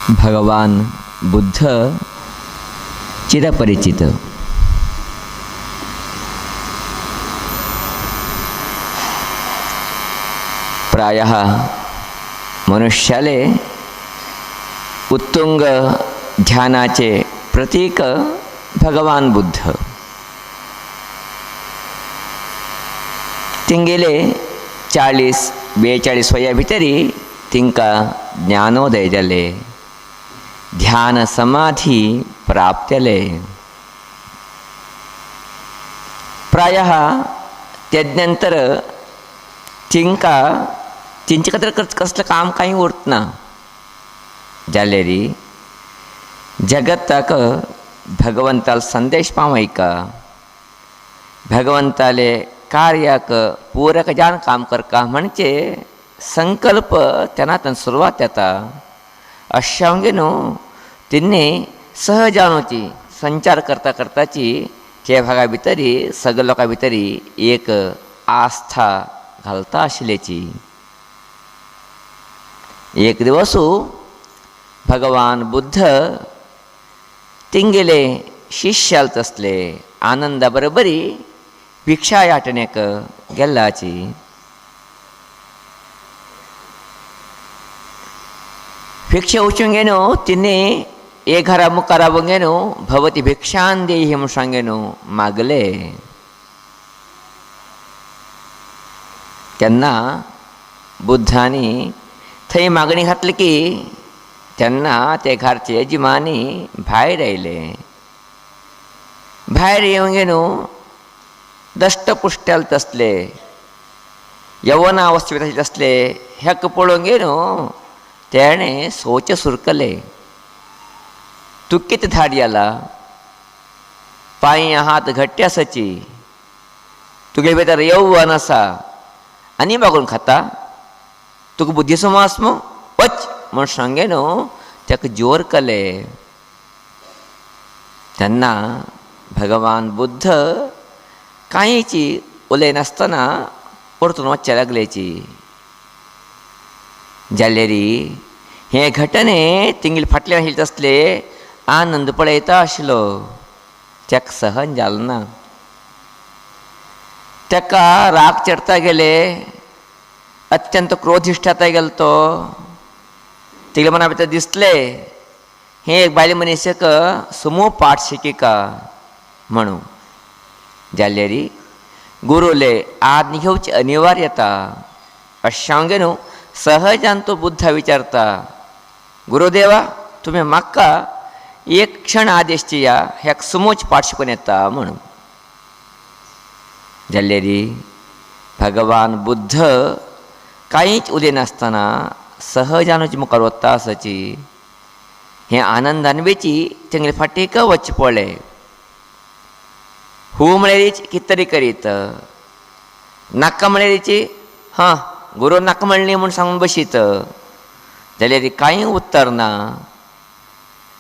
भगवान बुद्ध चिरपरिचित. प्रायः मनुष्याले उत्तुंग ध्यानाचे प्रतीक भगवान बुद्ध. तिंगेले 40-42 वया भितरी तिंका ज्ञानोदय जाले, ध्यान समाधी प्राप्तले. प्रायः त्यानंतर तिंचे खातीर कसलं काम काही उरतना जाल्यारी जगताक भगवंताल संदेश पावयका, भगवंताले कार्याक पूरक जान काम करका म्हणजे संकल्प त्यांना सुरुवात येता. अशांगे न्हू तिन्नी सहजानूची संचार करता करताची त्या भागा भितरी सगळ्या लोकां भितरी एक आस्था घालता आशिल्ल्याची. एक दिवसू भगवान बुद्ध तिंगेले शिष्याल तसले आनंदा बरोबरी भिक्षा याटण्याक गेल्लाची. भिक्षा उचूंगेनो तिन्नी एक घरा मुखारा बंगेनो भवती भिक्षान देही म्हणून सांगेनो मागले. त्यांना बुद्धांनी थंय मागणी घातली की त्यांना ते घरचे यजमानी भायर आयले. भायर येवंगेनो दष्टपुष्ट्याल तसले यवना अवस्थेत तसले हेक पळोवंगेनो तेणे सोच सुरकले. तू किती धाडी आला, पांय हात घट्टे आसाची, तुगे भितर यौवन आसा आनी मागून खाता, तुका बुद्धी समास मो वच म्हण सांगे न्हू ताका जोर कले. तेन्ना भगवान बुद्ध कांयची उलयनासतना परतून वचचे लागलेची. जाल्यारी हे घटने तिंगेल फाटल्यान आशिल्ले तसले आनंद पळयता आशिल्लो ताका सहन जालें ना. ताका राग चडता गेले, अत्यंत क्रोधिश्ट जाता गेलो तो. तिगल्या मना भितर दिसले हे एक बायल मनशाक समूह पाठ शिकिका म्हणून. जाल्यारी गुरुले आद घेवचे अनिवार्य येता. अशांगे न्हू सहजान तो बुद्धा विचारता, गुरुदेवा तुम्ही म्हाका एक क्षण आदेश दिया, ह्याक समूच पाठ शिकून येता म्हणून. जाल्यारी भगवान बुद्ध कांयच उलयनासतना सहजानूच मुखार वता आसाची. हे आनंदान वेची तेंगले फाटीक वचचें पडलें. हू म्हळ्यारीच कितें तरी करीत, नाका म्हळ्यारीची हां गुरू नाका म्हणली म्हूण सांगून बशीत. जाल्यार कांय उत्तर ना.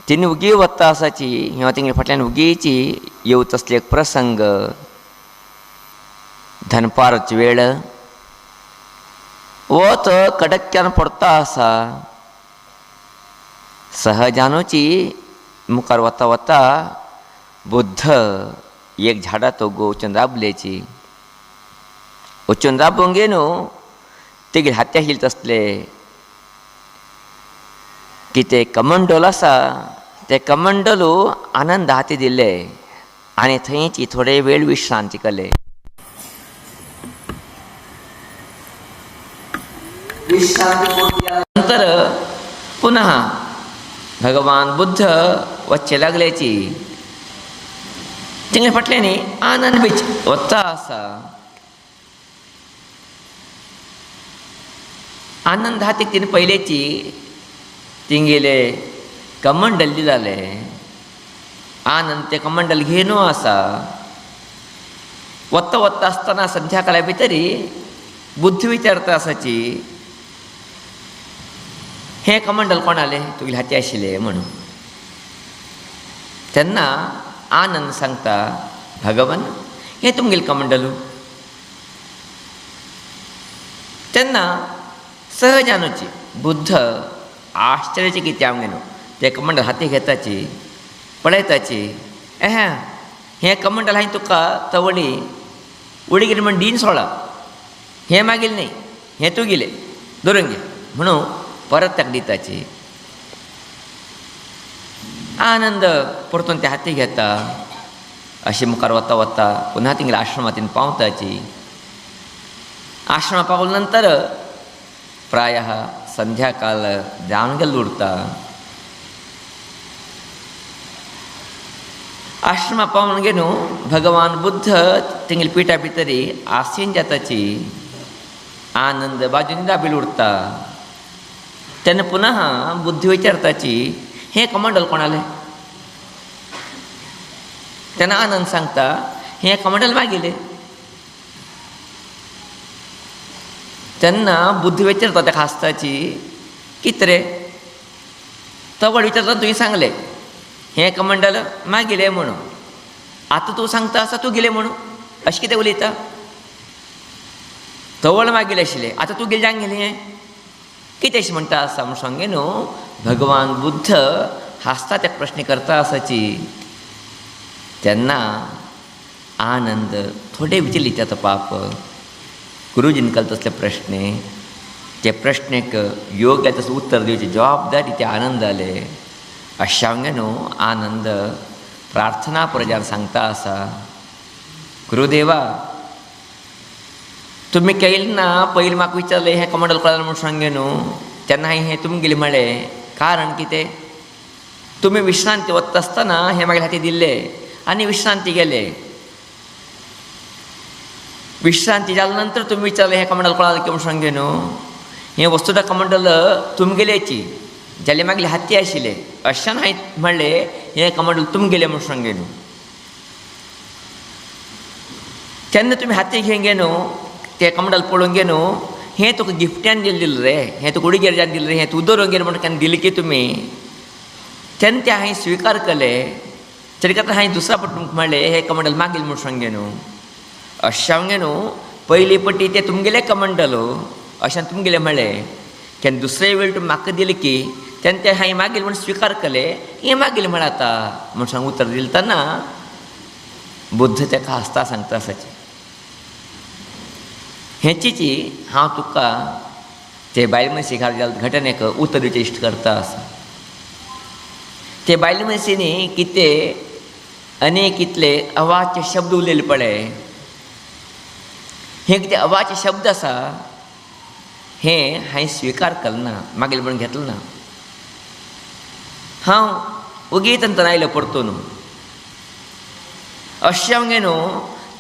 तिनी उगी वता आसाची. ह्यो तेंगे फाटल्यान उगीची येवत असले एक प्रसंग. दनपारची वेळ, वत कडक्यान पडता आसा. सहजानूची मुखार वता वता बुद्ध एक झाडा तो वचून दाबलेची. वचून दाबोंगे न्हू तेगे हात्या आशिल्ले तसले की ते कमंडल आसा, ते कमंडलू आनंद हाती दिले आनी थंयची थोडे वेळ विश्रांती केले. नंतर पुन्हा भगवान बुद्ध वच्चे लागल्याची. तेंगे फाटल्यानी आनंद बीच वता आसा. आनंद हातीक तिने पयलेची तिंगेले कमंडल दिलाले. आनंद ते कमंडल घेनो आसा. वता वता आसतना संध्याकाळा भितरी बुद्ध विचारता आसाची, हे कमंडल कोणाले तुगेले हाती आशिल्ले म्हणून. तेन्ना आनंद सांगता, भगवान हे तुमगेले कमंडलू. तेन्ना सहजानूची बुद्ध आश्चर्याची कितें हांव घेनो ते कमंडल हाती घेताची पळयताची हें कमंडल हांवें तुका तवडी उडीगिरी म्हण डीन सोळा हें मागील न्ही हें तूं गेलें धरून घे म्हणून परत ताका दिताची. आनंद परतून ते हाती घेता. अशी मुखार वता वता पुन्हा तिंगल्या आश्रमातीन पावताची. आश्रमा पावले नंतर प्रायः संध्याकाळ जावन गेल्लो उरता. आश्रमा पावन गे न्हू भगवान बुद्ध तिंगेली पिठा भितरी आसीन जाताची. आनंद बाजून दाबील उरता. तेन्ना पुनः बुद्ध विचारताची हें कमंडल कोणालें. तेन्ना आनंद सांगता हें कमंडल मागेलें. तेन्ना बुद्ध विचारता ताका हांसताची कितें रे. तवड विचारता तुवें सांगलें हें कमंडल मागेलें म्हणून. आतां तूं सांगता आसा तूं गेलें म्हणून अशें कितें उलयता. तवड मागेलें आशिल्लें आतां तूं गेलें जावंक गेलें हें कितें अशें म्हणटा आसा म्हूण सांगे न्हू. भगवान बुद्ध हांसता ताका प्रश्न करता आसाची. तेन्ना आनंद थोडे विचलित जाता पाप. गुरुजीन केले तसले प्रश्न ते प्रश्नेक योग्य तसं उत्तर दिवची जबाबदारी ते आनंद जाले. अशा हांगे न्हू आनंद प्रार्थना प्रजार सांगता आसा गुरुदेवा तुमी केलें ना पयलीं म्हाका विचारलें हें कमंडल कोणालें म्हूण सांगे न्हू. तेन्ना हांवें हें तुमगेलें म्हळें कारण कितें. तुमी विश्रांती वता आसतना हें म्हागे हाती दिल्लें आनी विश्रांती गेले. विश्रांती जाल्या नंतर तुमी विचारलें हें कमंडल कोणालें म्हूण सांगे न्हू. हें वस्तुदा कमंडल तुमगेलेची जाल्यार मागीर हाती आशिल्लें अशें हांवें म्हणलें हें कमंडल तुमगेलें म्हूण सांगे न्हू. तेन्ना तुमी हाती घेवन गे न्हू तें कमंडल पळोवन गे न्हू हें तुका गिफ्टान दिल्लें रे हें तुका उडीगेर जावन दिल्लें हें तूं दवरून गेलें म्हणून केन्ना दिलें की तुमी. तेन्ना तें हांवें स्विकार केलें. तरी खातीर हांवें दुसऱ्या फावटी तुमकां म्हणलें हें कमंडल मागील म्हूण सांगे न्हू. अशें सांगे न्हू पयली पटी तें तुमगेलें कमंडल अशें तुमगेलें म्हणलें. केन्ना दुसरे वेळ तुमी म्हाका दिलें की तेन्ना तें हांवें मागील म्हूण स्विकार केलें हें मागील म्हण आतां म्हूण सांग उतर दिलें. तेन्ना बुद्ध ताका हांसता सांगता आसाची हेचीची हांव तुका ते बायल मनशेक जाल्ले घटनेक उत्तर दिवचें इश्ट करता आसा. ते बायल मनशेनी कितें अनेक इतले अवाच्य शब्द उलयले पळय हे कितें अवाच्य शब्द आसा हें हांवें स्विकार केलें ना मागील म्हणून घेतलें ना. हांव उगीच अंतर आयलो परतून. अशें हांवें न्हू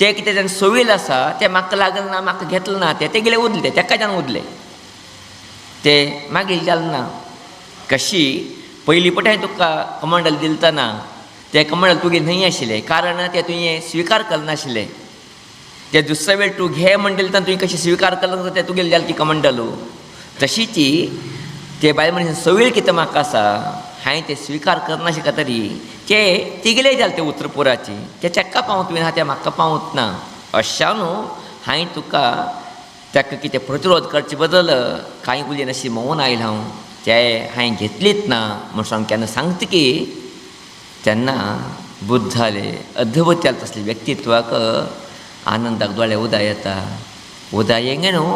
तें कितें तें सोवील आसा तें म्हाका लागलें ना म्हाका घेतलें ना तें गेलें उरलें तेका जावन उरलें तें मागीर जालें ना. कशी पयलीं पटी हांवें तुका कमंडल दिलें तेन्ना तें कमंडल तुगे न्हय आशिल्लें कारण तें तुवें स्विकार केलें नाशिल्लें. तें दुसरे वेळ तूं घे म्हण दिलें तेन्ना तुवें कशें स्विकार केलें तें तुगेलें जालें ती कमंडल. तशीची ते बायल मनशान सवय कितें म्हाका आसा हांवें तें स्विकार करनाशिल्लें तरी तें तिगेलें जालें तें उतर पुराची तें तेका पावत तुवें तें म्हाका पावत ना. अशा न्हू हांवें तुका ताका कितें प्रतिरोध करचे बदल कांय उलयन अशी मौन आयला हांव तें हांवें घेतलीच ना म्हूण सांग केन्ना सांगता की तेन्ना बुद्धाले अद्भुत जालें तसलें व्यक्तित्वाक आनंदाक दोळे उदय येता. उदय येंगे न्हू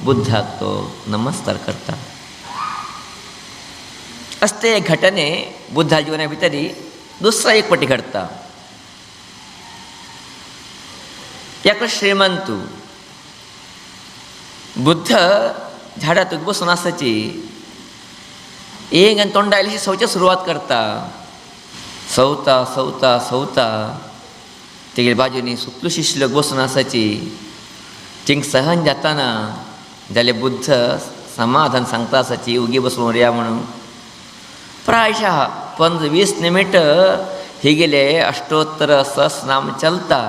बुद्धाक तो नमस्कार करता. असते एक घटने बुद्धा जिवना भितरी दुसरा एक पटी घडता. एक श्रीमंत बुद्ध झाडात बसून आसाची एक तोंड आयल्याशी सवची सुरवात करता. सवता सवता सवता तेगे बाजूनी सुकलो शिश्य बसून आसाची थिंग सहन जाताना जाल्यार बुद्ध समाधान सांगता आसाची उगी बसून उरया म्हणून. प्रायशः 15-20 निमिट हिगेले अष्टोत्तर सहस्रनाम चलता.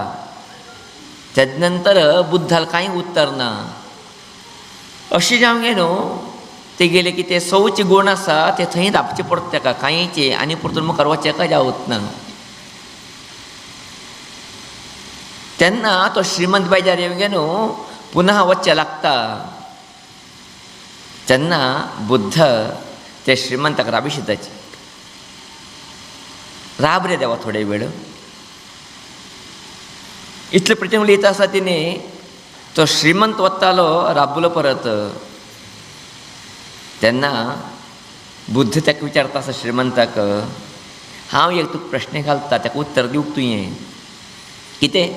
तेज नंतर बुद्धाल कांय उत्तर ना. अशें जावंक न्हू तेगेले कितें सवचे गूण आसा ते थंय धापचे पडटा ताका कांयचे आनी परतून मुखार वचेका जावत ना. तेन्ना तो श्रीमंत बाजार येवंक न्हू पुनः वचचें लागता. तेन्ना बुद्ध ते श्रीमंताक राबिशिताची राब रे देवा थोडे वेळ. इतले प्रचंड लिहित आसा तिने तो श्रीमंत वतालो राबलो परत. तेन्ना बुद्ध ताका विचारता आसा श्रीमंताक, हांव एक तुका प्रश्न घालता, ताका उत्तर दिवंक तुवें. कितें?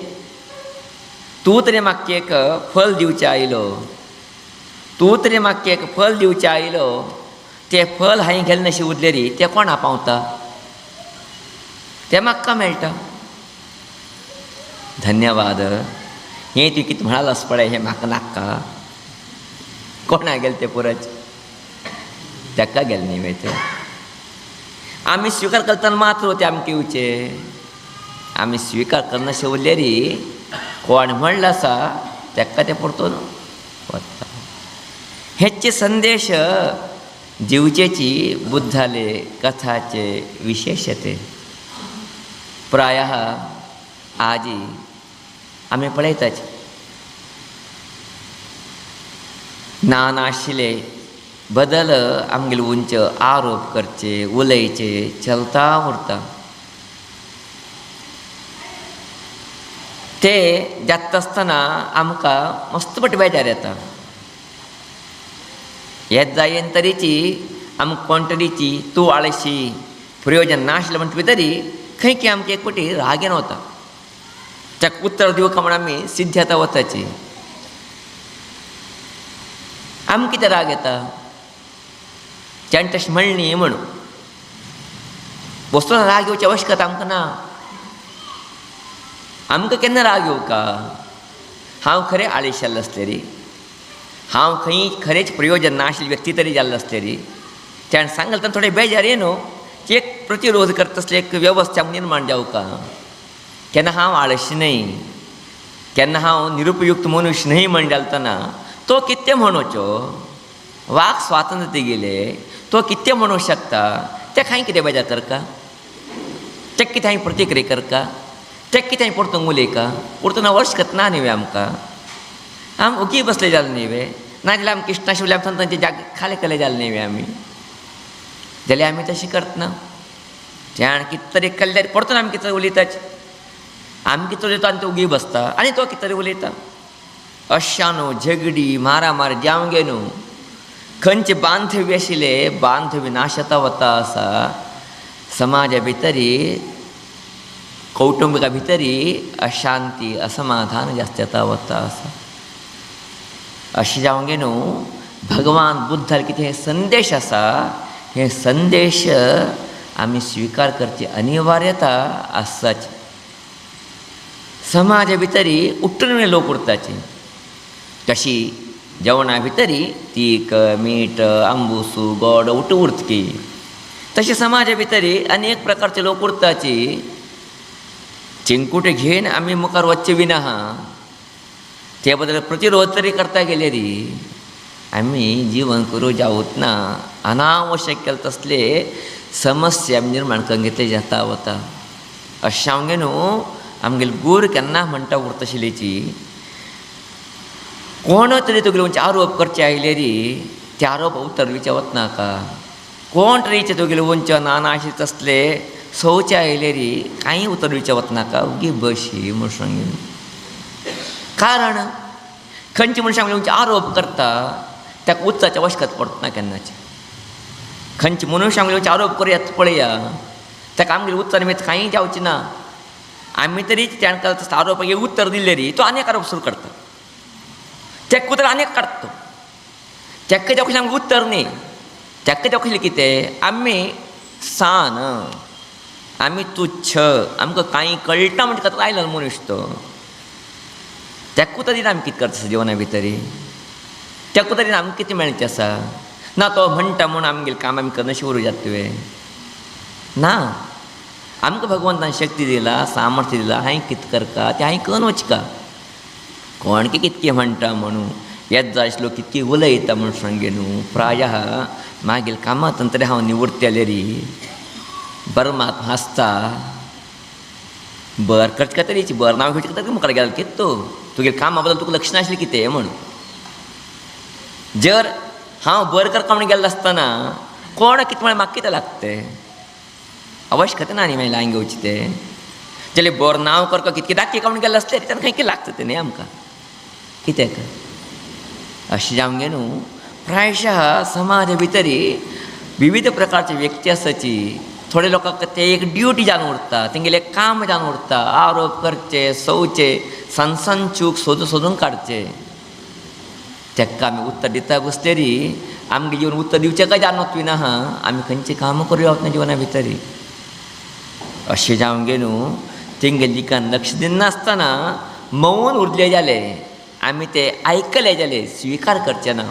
तूं तरी म्हाका एक फल दिवचें आयलो, तूं तरी म्हाका एक फल दिवचें आयलो, तें फल हांवें गेलें अशें उरलें रे, तें कोणा पावता? तें म्हाका मेळटा. धन्यवाद. हें तुवें कितें म्हणालास पळय हें म्हाका नाका. कोणा गेलें तें पुरच? ताका गेलें न्ही मागीर तें. आमी स्विकार करतना मात्र तें आमकां येवचें. आमी स्विकार करनाशें उरले रे, कोण म्हणलें आसा ताका तें परतून वता. हेचे संदेश जिवचेची बुद्धाले कथाचे विशेषते. प्रायः आजी आमी पळयताच नाशिले बदल आमगेले उंच आरोप करचे, उलयचे चलता उरता. ते जाता आसतना आमकां मस्त पटी बेजार येता. हेच जायन तरेची आमकां कोण तरेची तूं आळशी प्रयोजन नाशिल्लें म्हणटा तरी खंय की आमकां एक पटी राग येवन वता. ताका उत्तर दिवंक म्हण आमी सिद्ध येता वताची. आमकां कितें राग येता? ताणें तशें म्हणलें म्हणून वस्तून राग येवची आवश्यकता आमकां ना. आमकां केन्ना राग येवका? हांव खरें आळशी जाल्लें आसलें रे, हांव खंय खरेंच प्रयोजन नाशिल्ली व्यक्ती तरी जाल्लो आसलें रे. ताणें सांगलें तेन्ना थोडें बेजार येनो की एक प्रतिरोध करता तसलें एक वेवस्था निर्माण जावका. केन्ना हांव आळशी न्हय, केन्ना हांव निरुपयुक्त मनुश्य न्हय म्हण जालतना तो कितें म्हणोचो? वाक स्वातंत्र्य तेगेले, तो कितें म्हणूंक शकता? तेका हांवें कितें बेजार करका? तेका कितें हांवें प्रतिक्रिया करका? तेका कितें हांवें परतून उलयका? परतून आवश्यकता ना न्ही आमकां. आमी ओगी बसले जाले न्ही नाजाल्यार आमकां इश्ट नाशिल्ले आमकां तांचे जाग खाली केले जाले न्ही आमी. जाल्यार आमी तशें करतना ताणें कितें तरी केल्यार परतून आमी कितें उलयताच. आमी कितें उलयता आनी तो ओगी बसता आनी तो कितें तरी उलयता. अशानो झगडी मारामारी जावं गे न्हू. खंयचे बांधव्य आशिल्ले बांधव्य नाश जाता वता आसा. समाजा भितरी कौटुंबिका भितरी अशांती असमाधान जास्त येता वता आसा. अशें जावं गे न्हू. भगवान बुद्धाल कितें संदेश आसा, हे संदेश आमी स्विकार करची अनिवार्यता आसाच. समाजा भितरी उठून लोक उरताची. कशी जेवणा भितरी तीख मीठ आंबूसू गोड उठ उरतकी, तशें समाजा भितरी अनेक प्रकारचे लोक उरताची. चिंकुटे घेवन आमी मुखार वच्चे बीन आहा. ते बद्दल प्रतिरोध तरी करता गेले री आमी जीवन करूं जावूच ना. अनावश्यक केले तसले समस्या आमी निर्माण करून घेतले जाता वता. अशें हांवें न्हू आमगेले गूर केन्ना म्हणटा उरतशिल्लीची कोण तरी तुगेले वंचे आरोप करचे आयले री ते आरोप उत्तर दिवचें वचनाका. कोण तरेचे तुगेले वंचे नानाशे तसले सवचे आयले री कांय उत्तर दिवचें वचनाका. उगी बशी म्हूण सांगून. कारण खंयचे मनशां आमगेले वंचे आरोप करता ताका उत्तराची आवश्यकता पडना केन्नाची. खंयचे मनुश्य आमगेले वंचे आरोप करया पळया ताका आमगेलें उत्तर मागीर कांय जावचें ना. आमी तरी ताणें आरोपाक उत्तर दिलें री तो आनीक आरोप सुरू करता. तेका उतर आनीक काडटा. तेका जावचें आमकां उत्तर न्ही. तेका जावचें कितें आमी सान आमी तुच्छ आमकां कांय कळटा म्हणजे तातूंत आयलो मनुश्य तो. तेका उतर दिना आमी कितें करता जिवना भितरी. तेका उतर दिना आमकां कितें मेळचें आसा ना. तो म्हणटा म्हूण आमगेलें काम आमी करनाशें उरूं जाता तुवें ना. आमकां भगवंतान शक्ती दिला सामर्थ्य दिला. हांवें कितें करता तें हांवें करून वचका. कोण कितकें म्हणटा म्हणून हेच जाय आशिल्लो कितकी उलयता म्हूण सांगे न्हू. प्रायः मागील कामांत तरी हांव निवृत्ती री परमात्मा हांसता. बर करचे तरेची बर नांव घेवचे तरी मुखार गेलो कितें तो तुगेले कामा बद्दल तुका लक्ष नाशिल्लें कितें म्हूण. जर हांव बर करता म्हणून गेल्लो आसतना कोण कितें म्हळ्यार म्हाका कितें लागतें? अवश्य खत ना मागीर लायन घेवचें तें जाल्यार बरो नांव करता कितके दाखये कावून गेले असले तेन्ना खंय कितें लागता तें न्ही आमकां कित्याक अशें जावंक गे न्हू प्रायशः समाजा भितरी विविध प्रकारचे व्यक्ती आसाची थोडे लोकांक ते एक ड्युटी जावन उरता तेंगेलें एक काम जावन उरता आरोप करचे सवचे सनसन चूक सोदून काडचे तेका आमी उत्तर दिता बसलेरी आमगे जीवन उत्तर दिवचें काय जानत ना हा आमी खंयचीं कामां करूं येवप ना जिवना भितरी अशें जावंक गे न्हू तेंगे लिखाण लक्ष दिनासतना मौन उरले जाले आमी ते आयकले जाले स्विकार करचे ना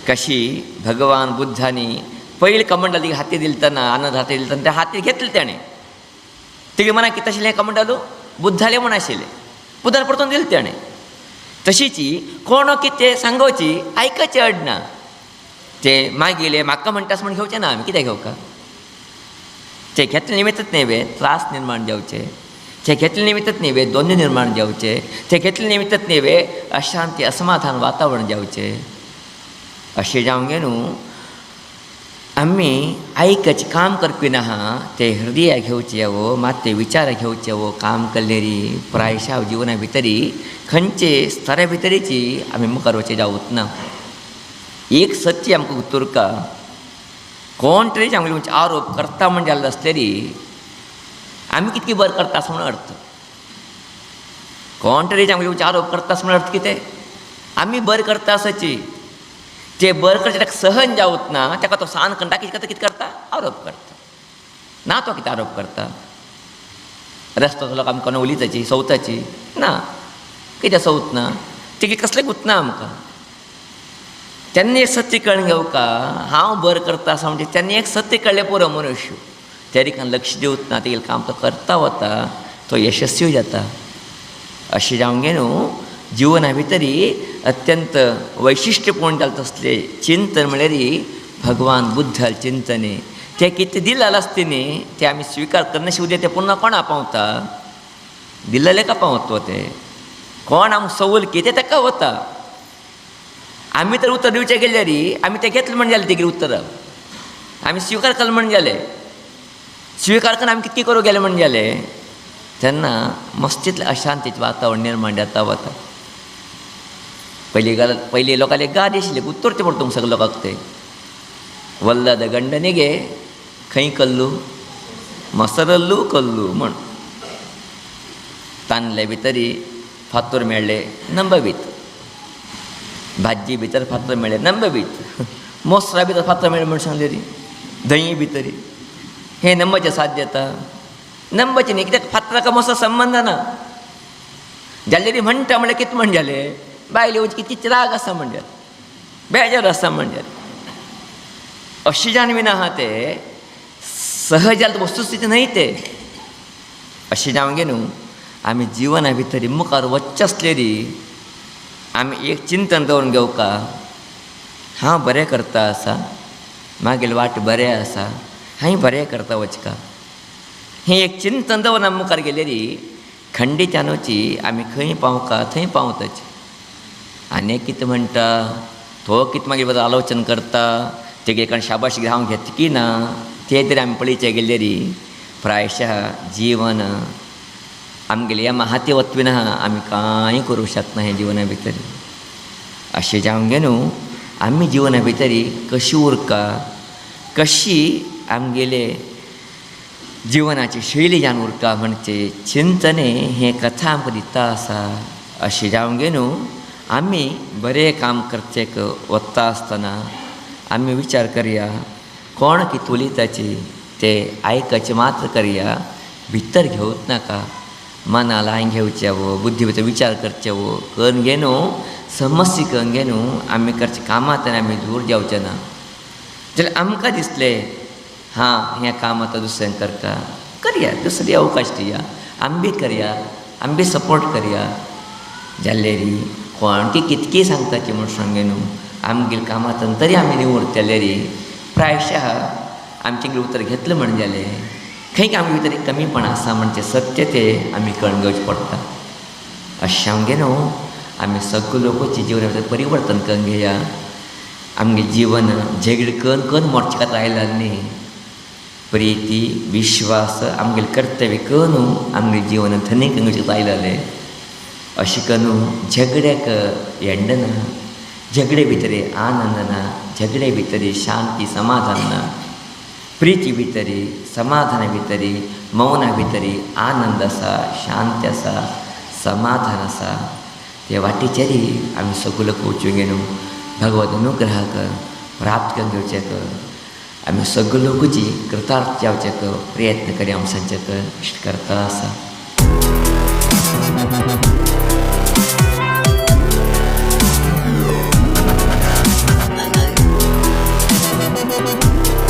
कशी भगवान बुद्धांनी पयले कमंडली हाती दिले तेन्ना आनंद हाती दिले तेन्ना ते हाती घेतले ताणें तेगे मनाक कितें आशिल्लें कमंडलू बुद्धाले म्हूण आशिल्लें बुद्धान परतून दिलें ताणें तशीची कोण कितें सांगोवची आयकचें अडना ते मागीले म्हाका म्हणटास म्हण घेवचें ना आमी कित्याक घेवका ते घेतले निमित्तच न्ही त्रास निर्माण जावचे ते घेतले निमित्तच न्ही दोन्ही निर्माण जावचे ते घेतले निमित्तच न्ही अशांती असमाधान वातावरण जावचें अशें जावंक गे न्हू आमी आयकचें काम करपी ना ते हृदया घेवचे वो मात ते विचार घेवचे वो काम केल्लेरी प्रायशा जिवना भितरी खंयचे स्तरा भितरीची आमी मुखार वचचे जावूच ना एक सत्य आमकां उतरका कोण तरी आमचे आरोप करता म्हण जाल्लो आसलेली आमी कितकी बरें करता असो म्हण अर्थ कोण तरी आमचे आरोप करता असो म्हण अर्थ कितें आमी बरें करता आसची ते बरें करचे ताका सहन जावत ना ताका तो सहन करता कितें करता आरोप करता ना तो कितें आरोप करता रस्तो लोक आमकां उलिताची सवताची ना कित्याक सवत ना तेगे कसलें गुंतना आमकां तेन्ना एक सत्य कळून घेवका हांव बरें करता असो म्हणजे तेन्ना एक सत्य कळ्ळें पुरो मनुश्य त्या दिकान लक्ष दिवत ना तेगेलें काम तो करता वता तो यशस्वी जाता अशें जावंक गे न्हू जिवना भितरी अत्यंत वैशिश्ट्यपूर्ण जालें तसलें चिंतन म्हळ्यार भगवान बुद्धाल चिंतने ते कितें दिलेलें आसता न्ही ते आमी स्विकार करनाशिवाय उद्या ते पुन्हा कोणा पावता दिल्लेले का पावता ते कोण आमकां सवल कितें ताका वता आमी तर उत्तर दिवचें गेल्यार आमी तें घेतलें म्हण जालें तेगेलें उत्तर आमी स्विकार केलें म्हण जालें स्विकार करून आमी कितें करूं गेलें म्हण जालें तेन्ना मस्तींतलें अशांतीचें वातावरण निर्माण जाता वता पयलीं लोकांले गादी आशिल्ले उत्तरचें पडटा सगळे लोकांक ते वल्लद गंडनिगे खंय कल्लू मसरल्लू कल्लू म्हण तांदले भितरी फातोर मेळ्ळे नंबवीत भाजी भितर फातर मेळ्ळे नंबवीत मोसरा भितर फातर मेळ्ळे म्हण सांगले री दही भितरी हे नंबरचें साथ जाता नंबरचें न्ही कित्याक फातराका मोसो संबंद ना जाल्ले री म्हणटा म्हळ्यार कितें म्हण जालें बायले वचून कितें राग आसा म्हण जालें बेजार आसा म्हण जालें अशी जाणवीन आहा ते सहज जालें वस्तुस्थिती न्हय ते अशें जावंक गे न्हू आमी जिवना भितर मुखार वच्चे आसलेली आमी एक चिंतन दवरून घेवका हांव बरें करता आसा मागील वाट बरें आसा हांव बरें करता वचका हें एक चिंतन दवरून आमी मुखार गेलेली खंडीच्यानूची आमी खंय पावका थंय पावताची आनी कितें म्हणटा तो कितें मागीर बरें आलोचन करता तेगे कारण शाबाशी हांव घेता की ना तें तरी आमी पळयचे गेलेली प्रायशः जीवन आमगेले ह्या हाती वतवीन आहा आमी कांय करूं शकना हें जिवना भितर अशें जावंक गे न्हू आमी जिवना भितरी कशी उरका कशी आमगेले जिवनाची शैली जावन उरता म्हणजे चिंतने हें कथा आमकां दिता आसा अशें जावंक गे न्हू आमी बरें काम करचेक वता आसतना आमी विचार करया कोण कितें उलयताची ते आयकचें मात्र करया भितर घेवच नाका मना लायन घेवचे वो बुद्धी भितर विचार करचे वो करून गे न्हू समस्या करून गे न्हू आमी करचे कामांतल्यान आमी दूर जावचे ना जाल्यार आमकां दिसलें हां हें काम आतां दुसऱ्यान करता करया दुसरी अवकाश दिया आमी करया आमी सपोर्ट करया जाल्लेरी कोण की कितकी सांगताची म्हूण सांगे न्हू आमगेले कामांतल्यान तरी आमी निवडटलेरी प्रायशः आमचें उतर घेतलें म्हण जालें खंय आमी भितर एक कमीपण आसा म्हणजे सत्य तें आमी कळून घेवचें पडटा अशें हांव गे न्हू आमी सगळे लोकांची जिवना भितर परिवर्तन करून घेया आमगे जीवन झगडी करून करून मोडचें खातीर आयलां न्ही प्रीती विश्वास आमगेले कर्तव्य कनू आमगे जीवन थनीक जायले अशें करून झगड्याक एंडना, झगडे भितरी आनंद ना, झगडे भितरी शांती समाधान ना, प्रीती भितरी समाधाना भितरी मौना भितरी आनंद आसा, शांती आसा, समाधान आसा. ते वाटेचेरी आमी सगलो पोवच्यो गेलो भगवत अनुग्रहाक प्राप्त करून घेवचेक आमी सगलो लोकूची कृतार्थ जावचेक प्रयत्न करी आमच्याक इश्ट करता आसा.